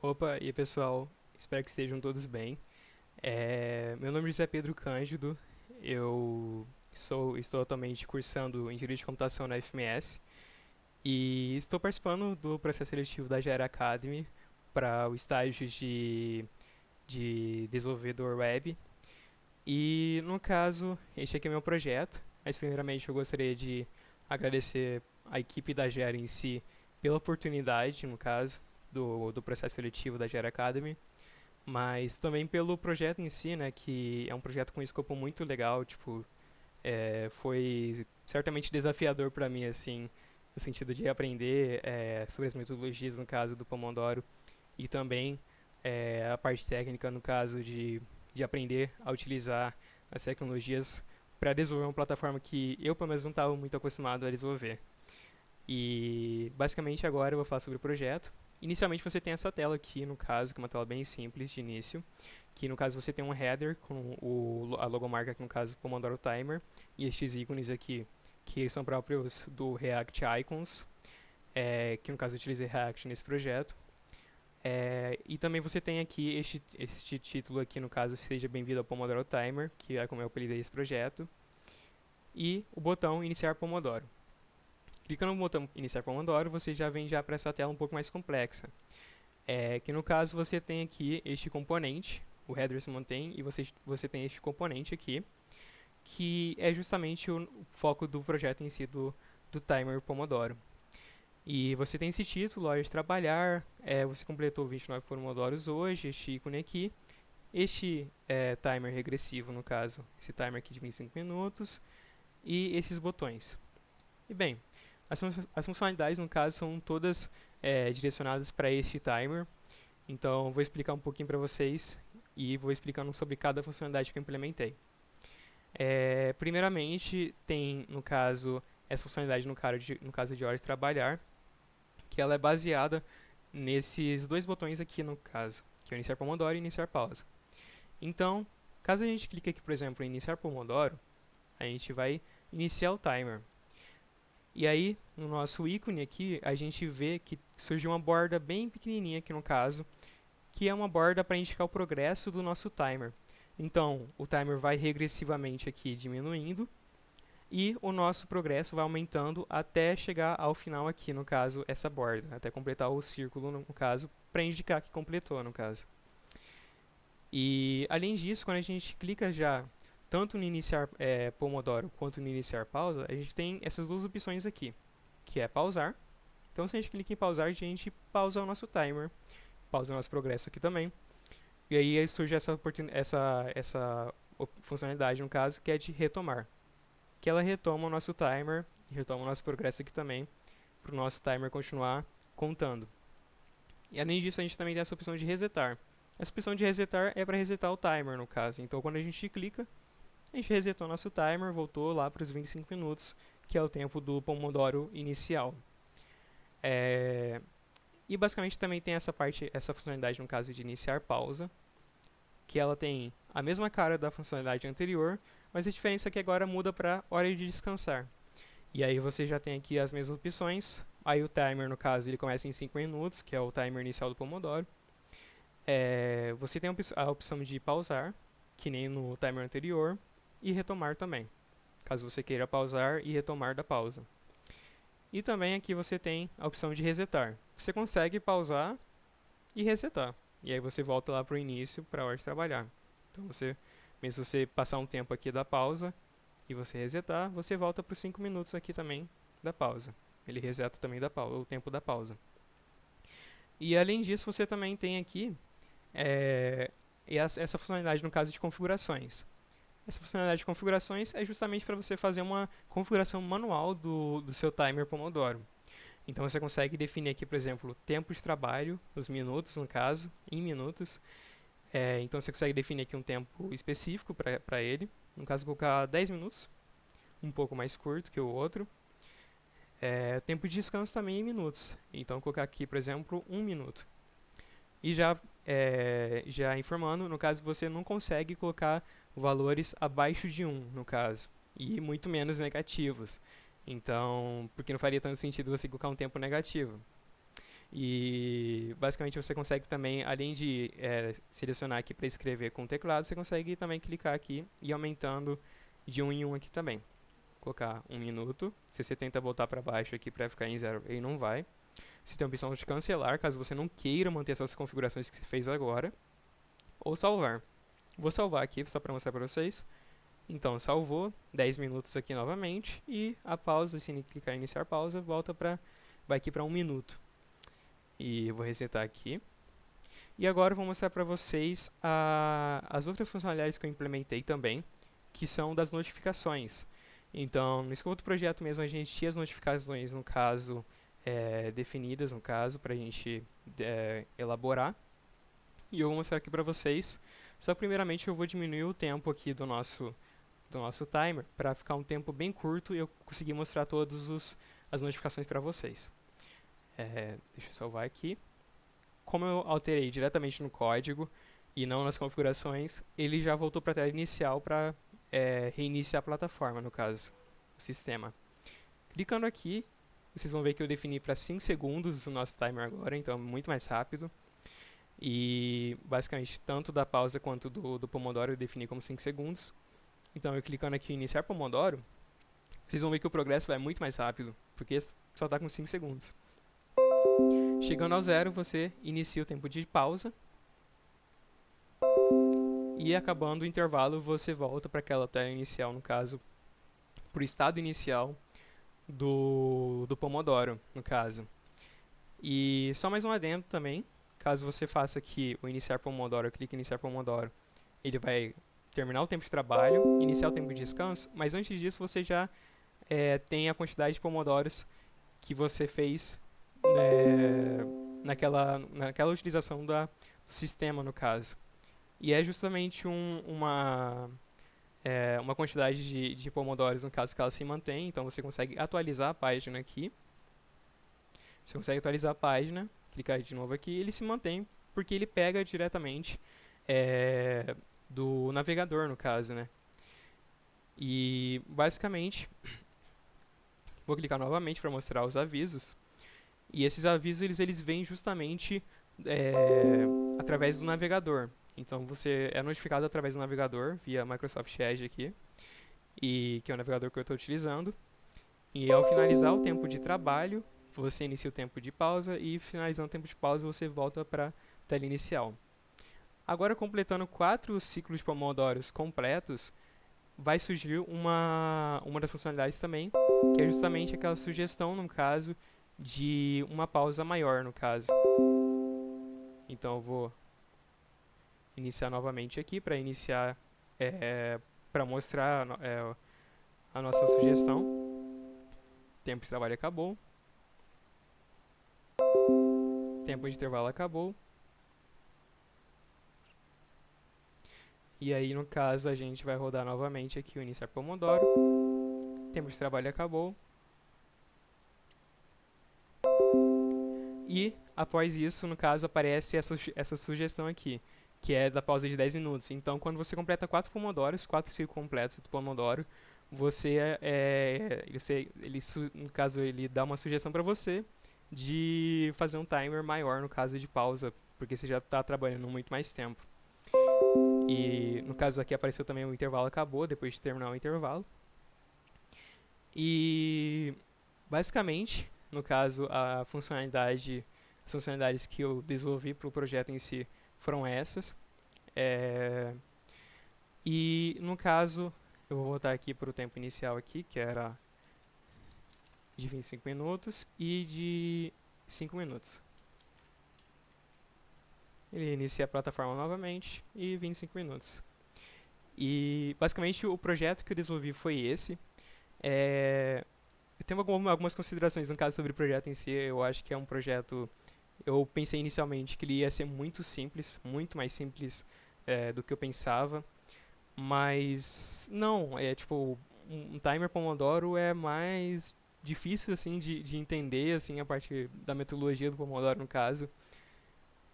Opa, e aí pessoal, espero que estejam todos bem. Meu nome é José Pedro Cândido, estou atualmente cursando Engenharia de Computação na FMS e estou participando do processo seletivo da Gera Academy para o estágio de desenvolvedor web. E no caso, este aqui é meu projeto, mas primeiramente eu gostaria de agradecer a equipe da Gera em si pela oportunidade, no caso, do processo seletivo da Gera Academy, mas também pelo projeto em si, né, que é um projeto com um escopo muito legal, tipo, foi certamente desafiador para mim, assim, no sentido de aprender sobre as metodologias, no caso do Pomodoro, e também a parte técnica, no caso de aprender a utilizar as tecnologias para desenvolver uma plataforma que eu, pelo menos, não estava muito acostumado a desenvolver. E basicamente agora eu vou falar sobre o projeto. Inicialmente você tem essa tela aqui, no caso, que é uma tela bem simples de início, que no caso você tem um header com a logomarca, que no caso Pomodoro Timer, e estes ícones aqui, que são próprios do React Icons, que no caso eu utilizei React nesse projeto. E também você tem aqui este título aqui, no caso, seja bem-vindo ao Pomodoro Timer, que é como eu apelidei esse projeto, e o botão Iniciar Pomodoro. Clicando no botão Iniciar Pomodoro, você já vem já para essa tela um pouco mais complexa. Que no caso você tem aqui este componente, o header se mantém, e você tem este componente aqui, que é justamente o foco do projeto em si, do timer Pomodoro. E você tem esse título, hora de trabalhar, você completou 29 Pomodoros hoje, este ícone aqui, este timer regressivo, no caso, esse timer aqui de 25 minutos, e esses botões. E bem, as funcionalidades, no caso, são todas direcionadas para este timer. Então, vou explicar um pouquinho para vocês e vou explicando sobre cada funcionalidade que eu implementei. Primeiramente, tem, no caso, essa funcionalidade no caso de hora de trabalhar, que ela é baseada nesses dois botões aqui, no caso, que é o iniciar Pomodoro e iniciar pausa. Então, caso a gente clique aqui, por exemplo, em iniciar Pomodoro, a gente vai iniciar o timer. E aí, no nosso ícone aqui, a gente vê que surgiu uma borda bem pequenininha aqui no caso, que é uma borda para indicar o progresso do nosso timer. Então, o timer vai regressivamente aqui diminuindo e o nosso progresso vai aumentando até chegar ao final aqui, no caso, essa borda, até completar o círculo, no caso, para indicar que completou, no caso. E, além disso, quando a gente clica já tanto no iniciar Pomodoro quanto no iniciar pausa, a gente tem essas duas opções aqui, que é pausar. Então, se a gente clica em pausar, a gente pausa o nosso timer, pausa o nosso progresso aqui também. E aí surge essa funcionalidade, no caso, que é de retomar. Que ela retoma o nosso timer e retoma o nosso progresso aqui também, para o nosso timer continuar contando. E além disso, a gente também tem essa opção de resetar. Essa opção de resetar é para resetar o timer, no caso. Então, quando a gente clica, a gente resetou nosso timer, voltou lá para os 25 minutos, que é o tempo do Pomodoro inicial. E basicamente também tem essa funcionalidade no caso de iniciar pausa, que ela tem a mesma cara da funcionalidade anterior, mas a diferença é que agora muda para hora de descansar. E aí você já tem aqui as mesmas opções. Aí o timer, no caso, ele começa em 5 minutos, que é o timer inicial do Pomodoro. Você tem a opção de pausar, que nem no timer anterior, e retomar também, caso você queira pausar e retomar da pausa. E também aqui você tem a opção de resetar. Você consegue pausar e resetar. E aí você volta lá para o início, para a hora de trabalhar. Então mesmo você passar um tempo aqui da pausa e você resetar, você volta para os 5 minutos aqui também da pausa. Ele reseta também o tempo da pausa. E além disso, você também tem aqui essa funcionalidade no caso de configurações. Essa funcionalidade de configurações é justamente para você fazer uma configuração manual do seu timer Pomodoro. Então você consegue definir aqui, por exemplo, tempo de trabalho, os minutos no caso, em minutos. Então você consegue definir aqui um tempo específico para ele. No caso, colocar 10 minutos, um pouco mais curto que o outro. Tempo de descanso também em minutos. Então colocar aqui, por exemplo, 1 minuto. E já informando, no caso, você não consegue colocar valores abaixo de 1, no caso. E muito menos negativos. Então, porque não faria tanto sentido você colocar um tempo negativo. E basicamente você consegue também, além de selecionar aqui para escrever com o teclado, você consegue também clicar aqui e ir aumentando de 1 em 1 aqui também. Colocar 1 minuto. Se você tenta voltar para baixo aqui para ficar em 0, ele não vai. Você tem a opção de cancelar, caso você não queira manter essas configurações que você fez agora. Ou salvar. Vou salvar aqui só para mostrar para vocês. Então, salvou, 10 minutos aqui novamente, e a pausa, se clicar em iniciar pausa, vai aqui para 1 minuto. E eu vou resetar aqui. E agora eu vou mostrar para vocês as outras funcionalidades que eu implementei também, que são das notificações. Então, no escopo do projeto mesmo, a gente tinha as notificações, no caso, definidas, no caso, para a gente elaborar. E eu vou mostrar aqui para vocês. Só primeiramente eu vou diminuir o tempo aqui do nosso timer para ficar um tempo bem curto e eu conseguir mostrar todas as notificações para vocês. Deixa eu salvar aqui. Como eu alterei diretamente no código e não nas configurações, ele já voltou para a tela inicial para reiniciar a plataforma, no caso, o sistema. Clicando aqui, vocês vão ver que eu defini para 5 segundos o nosso timer agora, então é muito mais rápido. E basicamente, tanto da pausa quanto do Pomodoro eu defini como 5 segundos. Então, eu clicando aqui em iniciar Pomodoro, vocês vão ver que o progresso vai muito mais rápido, porque só está com 5 segundos. Chegando ao 0, você inicia o tempo de pausa. E acabando o intervalo, você volta para aquela tela inicial, no caso, para o estado inicial do Pomodoro, no caso. E só mais um adendo também, caso você faça aqui o iniciar Pomodoro, clique em iniciar Pomodoro, ele vai terminar o tempo de trabalho, iniciar o tempo de descanso, mas antes disso você já tem a quantidade de pomodoros que você fez naquela utilização do sistema, no caso. E é justamente uma quantidade de pomodoros, no caso, que ela se mantém, então você consegue atualizar a página aqui. Você consegue atualizar a página, clicar de novo aqui, e ele se mantém, porque ele pega diretamente do navegador, no caso, né? E, basicamente, vou clicar novamente para mostrar os avisos. E esses avisos, eles vêm justamente através do navegador. Então, você é notificado através do navegador, via Microsoft Edge aqui, que é o navegador que eu estou utilizando. E ao finalizar o tempo de trabalho, você inicia o tempo de pausa e finalizando o tempo de pausa, você volta para a tela inicial. Agora, completando 4 ciclos de Pomodoros completos, vai surgir uma das funcionalidades também, que é justamente aquela sugestão, no caso, de uma pausa maior, no caso. Então, eu vou iniciar novamente aqui para iniciar, para mostrar a nossa sugestão. Tempo de trabalho acabou. Tempo de intervalo acabou. E aí, no caso, a gente vai rodar novamente aqui o iniciar Pomodoro. Tempo de trabalho acabou. E, após isso, no caso, aparece essa sugestão aqui, que é da pausa de 10 minutos. Então, quando você completa 4 Pomodoros, 4 ciclos completos do Pomodoro, no caso, ele dá uma sugestão para você de fazer um timer maior, no caso de pausa, porque você já está trabalhando muito mais tempo. E no caso aqui apareceu também o intervalo acabou, depois de terminar o intervalo. E basicamente, no caso, as funcionalidades que eu desenvolvi para o projeto em si foram essas. E no caso, eu vou voltar aqui para o tempo inicial aqui, que era de 25 minutos e de 5 minutos. Ele inicia a plataforma novamente e 25 minutos. E basicamente o projeto que eu desenvolvi foi esse. Eu tenho algumas considerações no caso sobre o projeto em si. Eu acho que é um projeto... Eu pensei inicialmente que ele ia ser muito simples, muito mais simples do que eu pensava. Mas não, tipo, um timer Pomodoro é mais difícil assim de entender assim a parte da metodologia do Pomodoro no caso.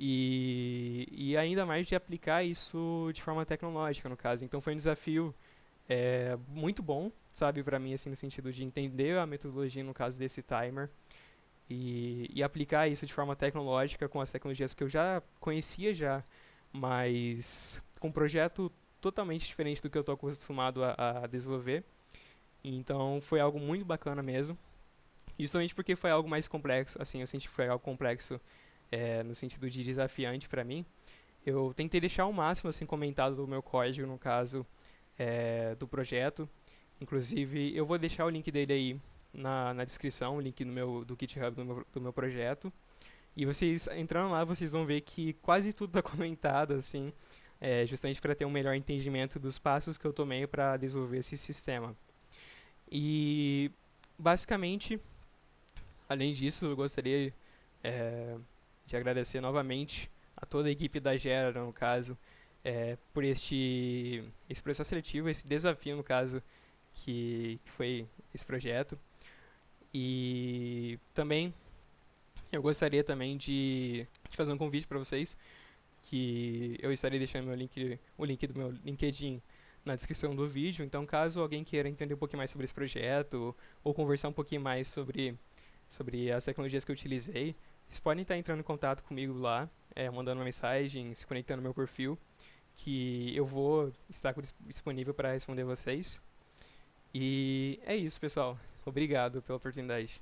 E ainda mais de aplicar isso de forma tecnológica, no caso. Então foi um desafio muito bom, sabe, para mim, assim, no sentido de entender a metodologia, no caso desse timer. e aplicar isso de forma tecnológica com as tecnologias que eu já conhecia já, mas com um projeto totalmente diferente do que eu estou acostumado a desenvolver. Então foi algo muito bacana mesmo. Justamente porque foi algo mais complexo, assim, eu senti que foi algo complexo no sentido de desafiante para mim. Eu tentei deixar o máximo assim comentado do meu código, no caso do projeto. Inclusive, eu vou deixar o link dele aí na descrição, o link do GitHub do meu projeto. E vocês, entrando lá, vocês vão ver que quase tudo está comentado, assim, justamente para ter um melhor entendimento dos passos que eu tomei para desenvolver esse sistema. E, basicamente, além disso, eu gostaria de agradecer novamente a toda a equipe da Gera, no caso, por esse processo seletivo, esse desafio, no caso, que foi esse projeto. E também eu gostaria também de fazer um convite para vocês, que eu estarei deixando o link do meu LinkedIn na descrição do vídeo. Então, caso alguém queira entender um pouquinho mais sobre esse projeto ou conversar um pouquinho mais sobre as tecnologias que eu utilizei, vocês podem estar entrando em contato comigo lá, mandando uma mensagem, se conectando no meu perfil, que eu vou estar disponível para responder vocês. E é isso, pessoal. Obrigado pela oportunidade.